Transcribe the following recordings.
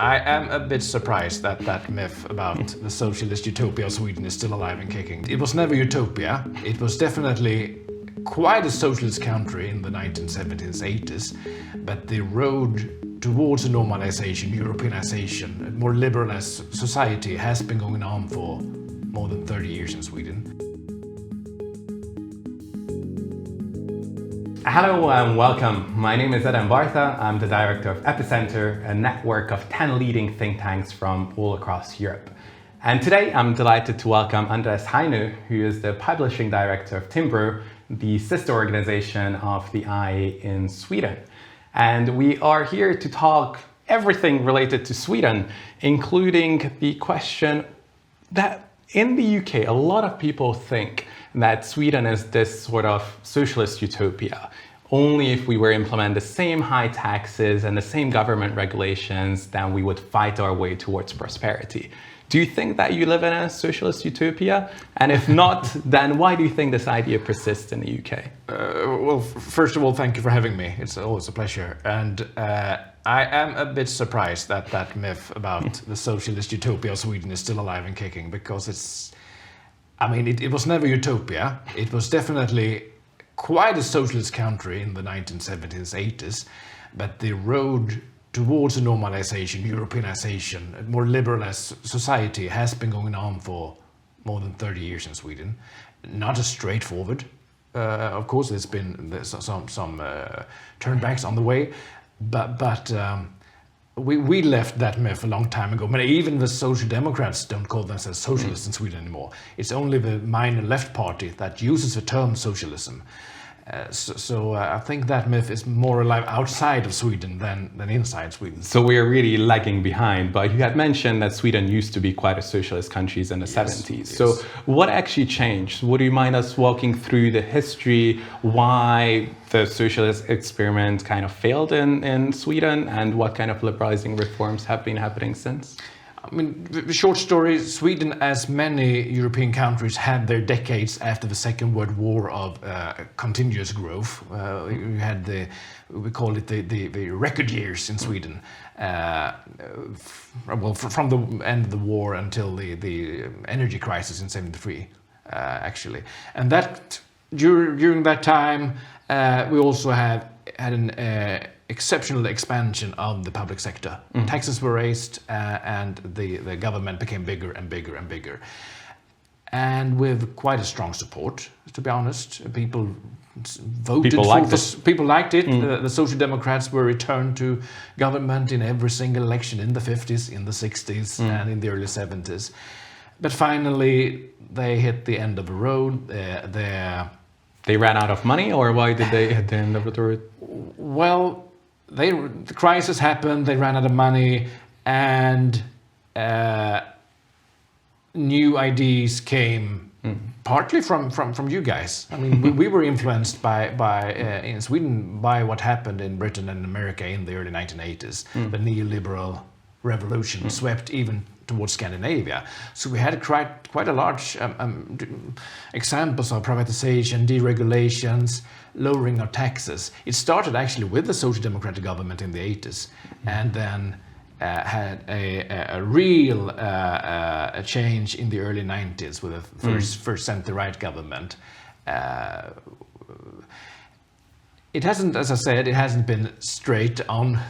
I am a bit surprised that that myth about the socialist utopia of Sweden is still alive and kicking. It was never utopia. It was definitely quite a socialist country in the 1970s, 80s, but the road towards a normalization, Europeanization, a more liberalized society has been going on for more than 30 years in Sweden. Hello and welcome. My name is Adam Bartha. I'm the director of Epicenter, a network of 10 leading think tanks from all across Europe. And today I'm delighted to welcome Andreas Heinö, who is the publishing director of Timbro, the sister organization of the IA in Sweden. And we are here to talk everything related to Sweden, including the question that in the UK, a lot of people think that Sweden is this sort of socialist utopia. Only if we were to implement the same high taxes and the same government regulations, then we would fight our way towards prosperity. Do you think that you live in a socialist utopia? And if not, then why do you think this idea persists in the UK? Well, first of all, thank you for having me. It's always a pleasure. And I am a bit surprised that that myth about the socialist utopia of Sweden is still alive and kicking, because it was never utopia. It was definitely quite a socialist country in the 1970s, 80s, but the road towards a normalization, Europeanization, a more liberalized society has been going on for more than 30 years in Sweden. Not as straightforward. Of course, there's some turnbacks on the way, but we left that myth a long time ago. But even the Social Democrats don't call themselves socialists in Sweden anymore. It's only the minor left party that uses the term socialism. So I think that myth is more alive outside of Sweden than inside Sweden. So we are really lagging behind, but you had mentioned that Sweden used to be quite a socialist country in the 70s. Yes. So what actually changed? Would you mind us walking through the history, why the socialist experiment kind of failed in Sweden, and what kind of liberalizing reforms have been happening since? The short story, Sweden, as many European countries, had their decades after the Second World War of continuous growth. You had we call it the record years in Sweden. From the end of the war until the energy crisis in '73, actually. And that during that time, we also had an exceptional expansion of the public sector. Taxes were raised and the government became bigger and bigger and bigger. And with quite a strong support, to be honest. People voted. People liked it. The Social Democrats were returned to government in every single election in the 50s, in the 60s and in the early 70s. But finally, they hit the end of the road. They ran out of money, or why did they hit the end of the road? Well, the crisis happened, they ran out of money, and new ideas came partly from you guys. We were influenced in Sweden by what happened in Britain and America in the early 1980s. The neoliberal revolution swept even towards Scandinavia. So we had quite a large examples of privatization, deregulations, lowering of taxes. It started actually with the Social Democratic government in the 80s, and then had a real change in the early 90s with the first center-right government. It hasn't, as I said, it hasn't been straight on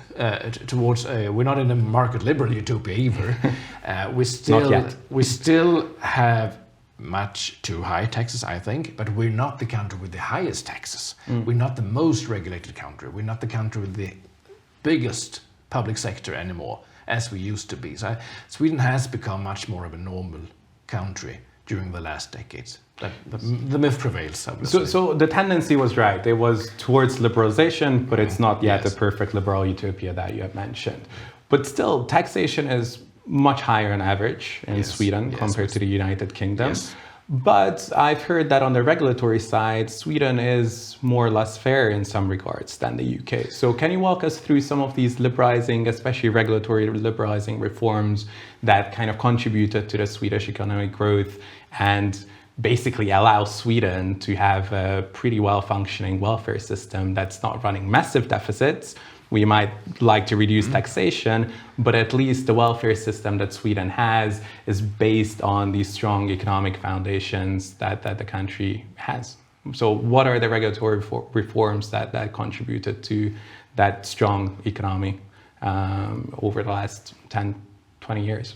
towards. We're not in a market liberal utopia either. We still have much too high taxes, I think, but we're not the country with the highest taxes. We're not the most regulated country. We're not the country with the biggest public sector anymore, as we used to be. So Sweden has become much more of a normal country during the last decades. The myth prevails, obviously. So the tendency was right. It was towards liberalization, but it's not yet a perfect liberal utopia that you have mentioned. But still, taxation is much higher on average in Sweden compared to the United Kingdom. Yes. But I've heard that on the regulatory side, Sweden is more or less fair in some regards than the UK. So can you walk us through some of these liberalizing, especially regulatory liberalizing reforms that kind of contributed to the Swedish economic growth and basically allow Sweden to have a pretty well-functioning welfare system that's not running massive deficits, we might like to reduce taxation, but at least the welfare system that Sweden has is based on these strong economic foundations that the country has. So what are the regulatory reforms that contributed to that strong economy over the last 10, 20 years?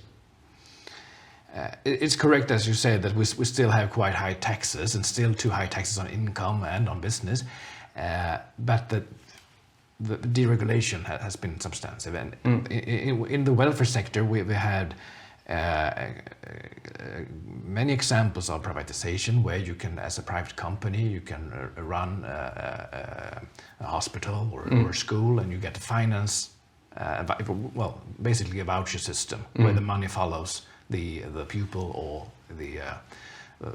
It's correct, as you say, that we still have quite high taxes and still too high taxes on income and on business, but the deregulation has been substantive. And in the welfare sector, we had many examples of privatization where you can, as a private company, you can run a hospital or a school, and you get to finance, basically a voucher system where the money follows the pupil or the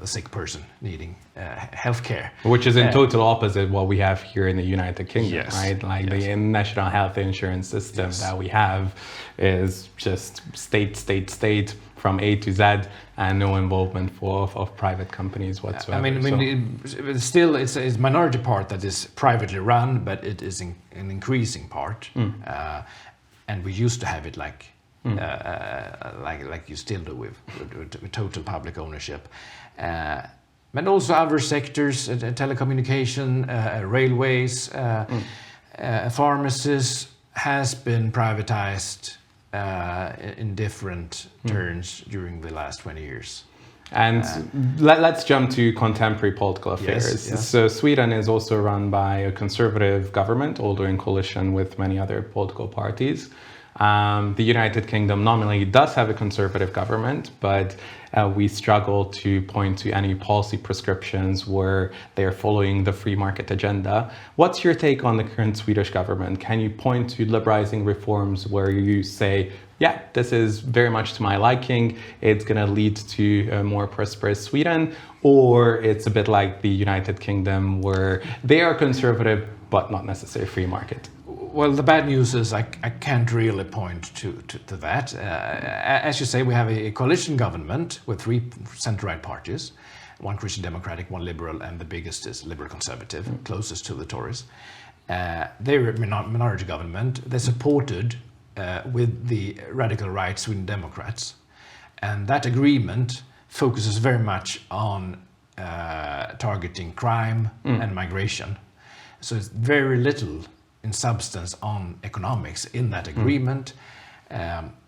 sick person needing healthcare. Which is in total opposite what we have here in the United Kingdom, yes, right? Like yes. the national health insurance system Yes. that we have is just state from A to Z, and no involvement of private companies whatsoever. Still it's a minority part that is privately run, but it is an increasing part. And we used to have it like you still do with total public ownership. But also other sectors, telecommunication, railways, pharmacies has been privatized in different turns during the last 20 years. And let's jump to contemporary political affairs. Yes. So Sweden is also run by a conservative government, although in coalition with many other political parties. The United Kingdom nominally does have a conservative government, but we struggle to point to any policy prescriptions where they're following the free market agenda. What's your take on the current Swedish government? Can you point to liberalizing reforms where you say, yeah, this is very much to my liking, it's going to lead to a more prosperous Sweden, or it's a bit like the United Kingdom where they are conservative but not necessarily free market? Well, the bad news is I can't really point to that. As you say, we have a coalition government with three centre-right parties, one Christian Democratic, one Liberal, and the biggest is Liberal Conservative, closest to the Tories. They're a minority government. They're supported with the radical right Sweden Democrats. And that agreement focuses very much on targeting crime and migration. So it's very little in substance on economics in that agreement.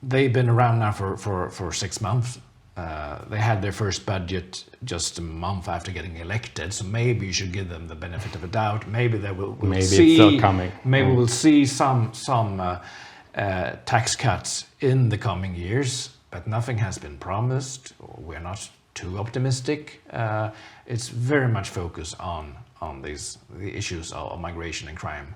They've been around now for 6 months. They had their first budget just a month after getting elected, so maybe you should give them the benefit of a doubt. Maybe they will maybe see, it's still coming. Maybe we'll see some tax cuts in the coming years, but nothing has been promised. We're not too optimistic. It's very much focused on the issues of migration and crime.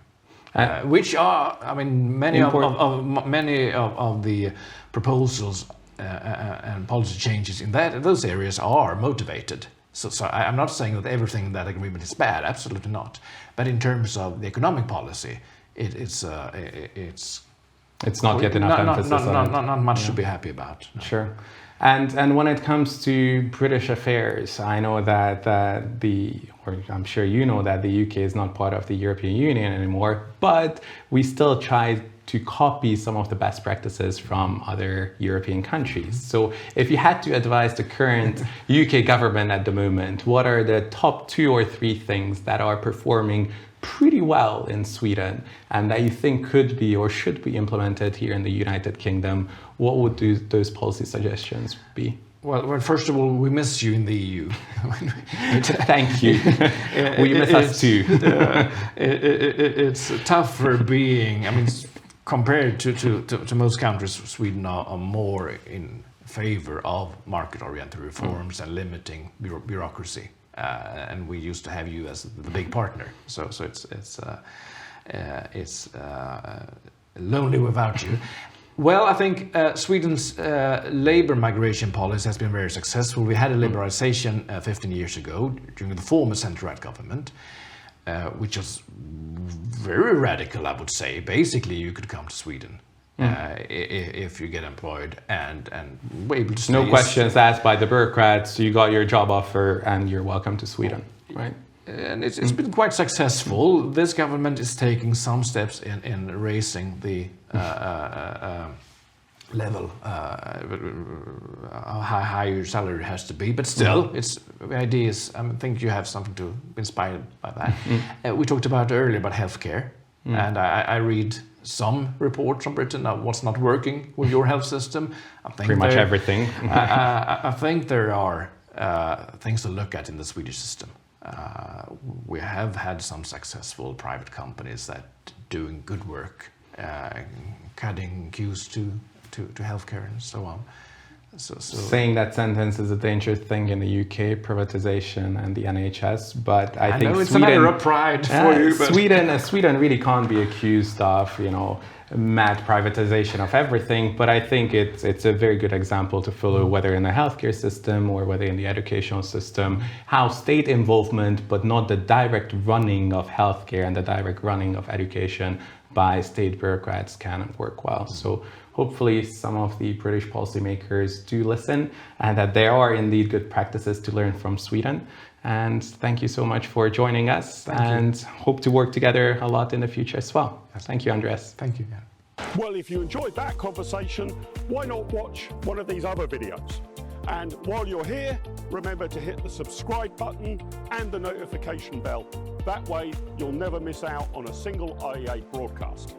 Which are, many of the proposals and policy changes in those areas are motivated. So I'm not saying that everything in that agreement is bad, absolutely not. But in terms of the economic policy, it's not yet enough emphasis on it. Not much to be happy about. No. Sure. And when it comes to British affairs, I know that I'm sure you know that the UK is not part of the European Union anymore, but we still try to copy some of the best practices from other European countries. So if you had to advise the current UK government at the moment, what are the top 2 or 3 things that are performing pretty well in Sweden and that you think could be or should be implemented here in the United Kingdom? What would those policy suggestions be? Well, first of all, we miss you in the EU. Thank you. We miss us too. It's tougher being, compared to most countries, Sweden are more in favor of market-oriented reforms and limiting bureaucracy. And we used to have you as the big partner. So it's lonely without you. Well, I think Sweden's labor migration policy has been very successful. We had a liberalization 15 years ago during the former centre-right government, which was very radical, I would say. Basically, you could come to Sweden if you get employed and were able to stay. No questions asked by the bureaucrats. You got your job offer and you're welcome to Sweden, right? and it's been quite successful. This government is taking some steps in raising the level, how high your salary has to be, but still, it's the idea is. I think you have something to be inspired by that. We talked about earlier about healthcare, and I read some reports from Britain of what's not working with your health system. I think pretty much everything. I think there are things to look at in the Swedish system. We have had some successful private companies that doing good work, cutting queues to healthcare and so on. So saying that sentence is a dangerous thing in the UK, privatization and the NHS, but I think know it's Sweden, a matter of pride for you. But Sweden really can't be accused of, mad privatization of everything, but I think it's a very good example to follow, whether in the healthcare system or whether in the educational system, how state involvement, but not the direct running of healthcare and the direct running of education by state bureaucrats can work well. So hopefully some of the British policymakers do listen and that there are indeed good practices to learn from Sweden. And thank you so much for joining us and hope to work together a lot in the future as well. Thank you, Andreas. Thank you. Well, if you enjoyed that conversation, why not watch one of these other videos? And while you're here, remember to hit the subscribe button and the notification bell. That way, you'll never miss out on a single IEA broadcast.